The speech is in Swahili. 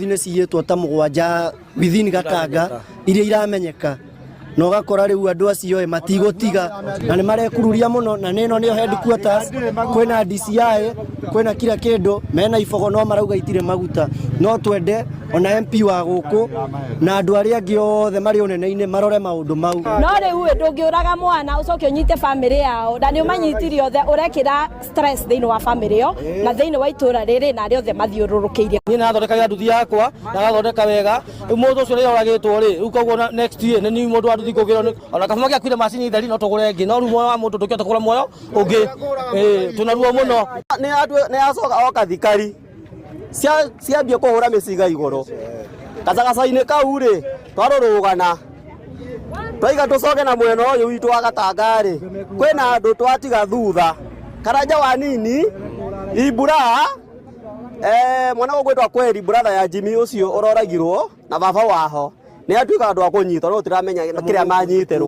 Thine ciyetwo ta mugwanja within Gatanga iria iramenyeka no gakora riu andu acio matigutiga na ni marekururia muno na nino ni headquarters kwina DCI kwina kila kindu mena ifogo no marauga itire maguta no twende ona MP wa guku na andu aria angi othe mari unene-ini marore maundu mau no riu ndungiuraga mwana ucoke unyite family yao na ni umanyitiri othe urekira stress thiini wa family yo na thiini wa itura riri na ari othe mathiururukiire ni na thondeka nduthi yakwa na gathondeka wega mundu ucio ri uragitwo ri u koguo next year ni mundu anduthi kugira ona kama gya kwire macini theri no tugure ngi no ruo wa mundu ndukiote kugura moyo ungi tunaruo muno ni acoka oka thikari ciambie kuhura miciga iguru gacagaca-ini kau ri twarurugana twaiga tucoke na mwena uyu witu wa Gatanga ri kwina andu twatiga thutha karanja wa nini ibura mwana gwitwa kweri brother ya Jimmy ucio uroragirwo na baba waho ni atuika andu akunyitwo no tiramenya kiria manyiterwo